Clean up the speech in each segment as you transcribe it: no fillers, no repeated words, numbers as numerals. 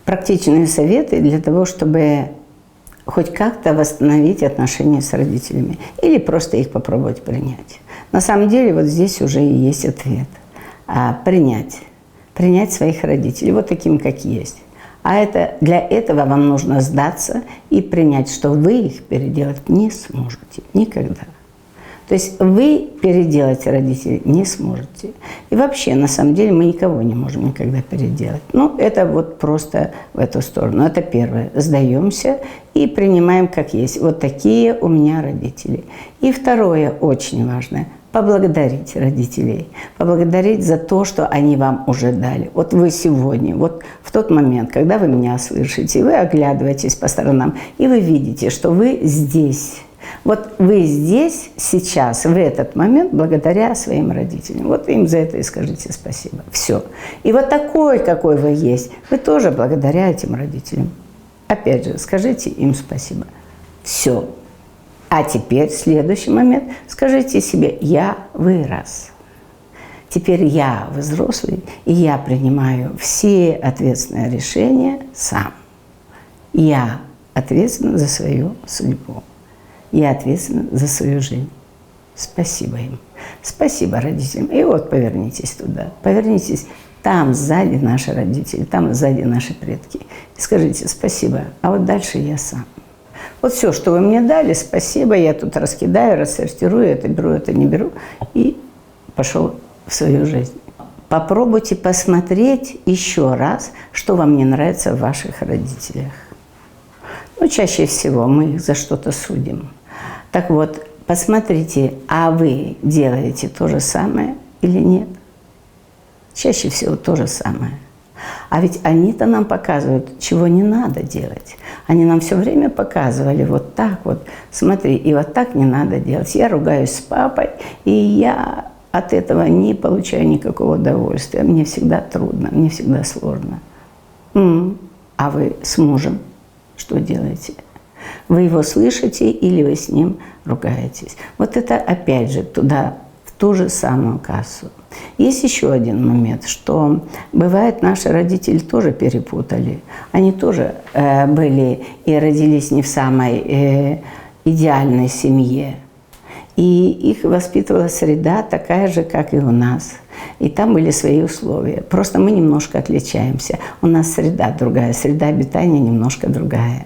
практичные советы для того, чтобы хоть как-то восстановить отношения с родителями или просто их попробовать принять. На самом деле вот здесь уже и есть ответ. Принять своих родителей вот таким, как есть. Для этого вам нужно сдаться и принять, что вы их переделать не сможете никогда. То есть вы переделать родителей не сможете. И вообще, на самом деле, мы никого не можем никогда переделать. Ну, это вот просто в эту сторону. Это первое. Сдаемся и принимаем как есть. Вот такие у меня родители. И второе, очень важное. Поблагодарить родителей. Поблагодарить за то, что они вам уже дали. Вот вы сегодня, вот в тот момент, когда вы меня слышите, вы оглядываетесь по сторонам, и вы видите, что вы здесь. Вот вы здесь, сейчас, в этот момент, благодаря своим родителям. Вот им за это и скажите спасибо. Все. И вот такой, какой вы есть, вы тоже благодаря этим родителям. Опять же, скажите им спасибо. Все. А теперь, следующий момент, скажите себе: я вырос. Теперь я взрослый, и я принимаю все ответственные решения сам. Я ответственна за свою судьбу. Я ответственна за свою жизнь. Спасибо им. Спасибо родителям. И вот повернитесь туда. Повернитесь. Там сзади наши родители, там сзади наши предки. И скажите спасибо. А вот дальше я сам. Вот все, что вы мне дали, спасибо. Я тут раскидаю, рассортирую, это беру, это не беру. И пошел в свою жизнь. Попробуйте посмотреть еще раз, что вам не нравится в ваших родителях. Ну, чаще всего мы их за что-то судим. Так вот, посмотрите, а вы делаете то же самое или нет? Чаще всего то же самое. А ведь они-то нам показывают, чего не надо делать. Они нам все время показывали вот так вот, смотри, и вот так не надо делать. Я ругаюсь с папой, и я от этого не получаю никакого удовольствия. Мне всегда трудно, мне всегда сложно. А вы с мужем что делаете? Вы его слышите или вы с ним ругаетесь? Вот это опять же туда, в ту же самую кассу. Есть еще один момент, что бывает, наши родители тоже перепутали. Они тоже были и родились не в самой идеальной семье. И их воспитывала среда такая же, как и у нас. И там были свои условия. Просто мы немножко отличаемся. У нас среда другая, среда обитания немножко другая.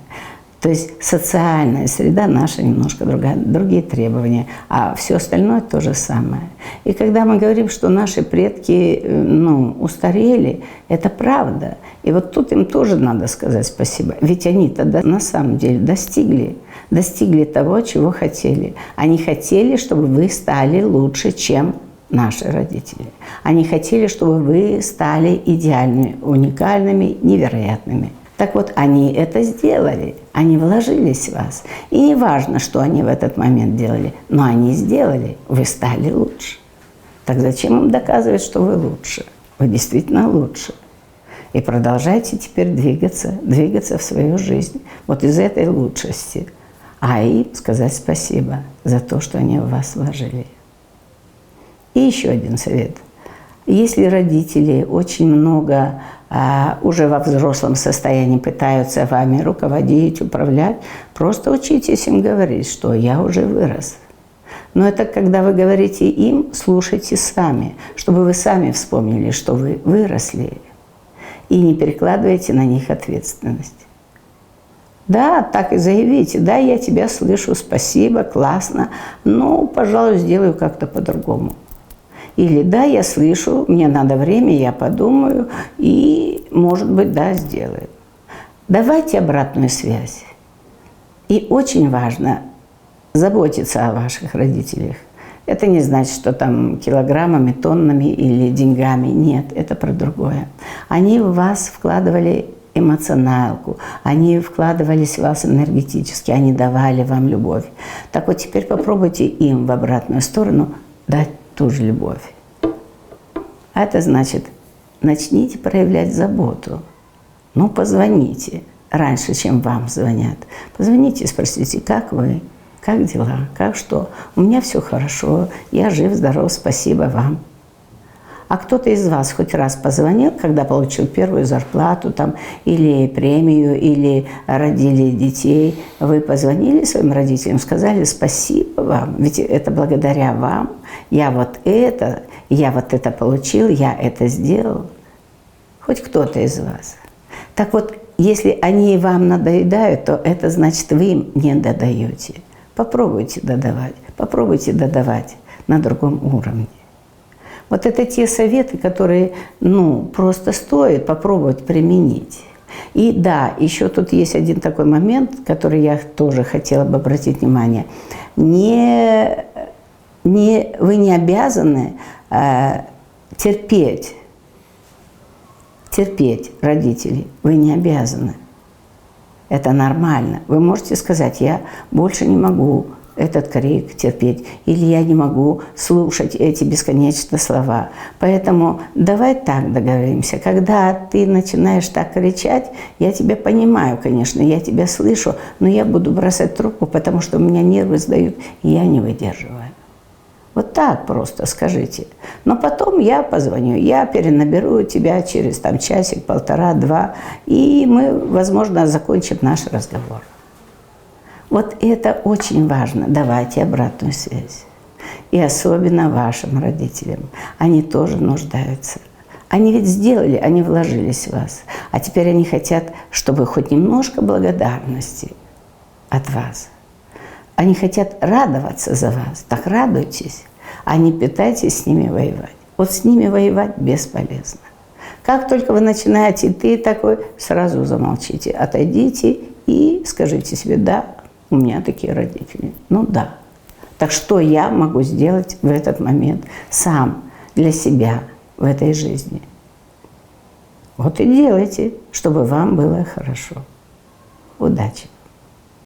То есть социальная среда наша немножко другая, другие требования, а все остальное то же самое. И когда мы говорим, что наши предки устарели, это правда. И вот тут им тоже надо сказать спасибо. Ведь они тогда на самом деле достигли того, чего хотели. Они хотели, чтобы вы стали лучше, чем наши родители. Они хотели, чтобы вы стали идеальными, уникальными, невероятными. Так вот, они это сделали, они вложились в вас. И не важно, что они в этот момент делали, но они сделали, вы стали лучше. Так зачем им доказывать, что вы лучше? Вы действительно лучше. И продолжайте теперь двигаться в свою жизнь, вот из этой лучшести. А им сказать спасибо за то, что они в вас вложили. И еще один совет. Если родители очень много уже во взрослом состоянии пытаются вами руководить, управлять, просто учитесь им говорить, что я уже вырос. Но это когда вы говорите им, слушайте сами, чтобы вы сами вспомнили, что вы выросли, и не перекладывайте на них ответственность. Да, так и заявите, да, я тебя слышу, спасибо, классно, но, пожалуй, сделаю как-то по-другому. Или да, я слышу, мне надо время, я подумаю, и, может быть, да, сделаю. Давайте обратную связь. И очень важно заботиться о ваших родителях. Это не значит, что там килограммами, тоннами или деньгами. Нет, это про другое. Они в вас вкладывали эмоционалку, они вкладывались в вас энергетически, они давали вам любовь. Так вот теперь попробуйте им в обратную сторону дать ту же любовь. А это значит, начните проявлять заботу. Ну, позвоните раньше, чем вам звонят. Позвоните и спросите, как вы, как дела, как что. У меня все хорошо, я жив, здоров, спасибо вам. А кто-то из вас хоть раз позвонил, когда получил первую зарплату там, или премию, или родили детей, вы позвонили своим родителям, сказали спасибо вам, ведь это благодаря вам, я вот это получил, я это сделал. Хоть кто-то из вас. Так вот, если они вам надоедают, то это значит, вы им не додаете. Попробуйте додавать на другом уровне. Вот это те советы, которые, просто стоит попробовать применить. И да, еще тут есть один такой момент, который я тоже хотела бы обратить внимание. Вы не обязаны терпеть родителей. Вы не обязаны. Это нормально. Вы можете сказать, я больше не могу этот крик терпеть, или я не могу слушать эти бесконечные слова. Поэтому давай так договоримся. Когда ты начинаешь так кричать, я тебя понимаю, конечно, я тебя слышу, но я буду бросать трубку, потому что у меня нервы сдают, и я не выдерживаю. Вот так просто скажите. Но потом я позвоню, я перенаберу тебя через часик, полтора, два, и мы, возможно, закончим наш разговор. Вот это очень важно. Давайте обратную связь. И особенно вашим родителям. Они тоже нуждаются. Они ведь сделали, они вложились в вас. А теперь они хотят, чтобы хоть немножко благодарности от вас. Они хотят радоваться за вас. Так радуйтесь, а не пытайтесь с ними воевать. Вот с ними воевать бесполезно. Как только вы начинаете, ты такой, сразу замолчите, отойдите и скажите себе, да, у меня такие родители. Ну да. Так что я могу сделать в этот момент сам для себя в этой жизни? Вот и делайте, чтобы вам было хорошо. Удачи!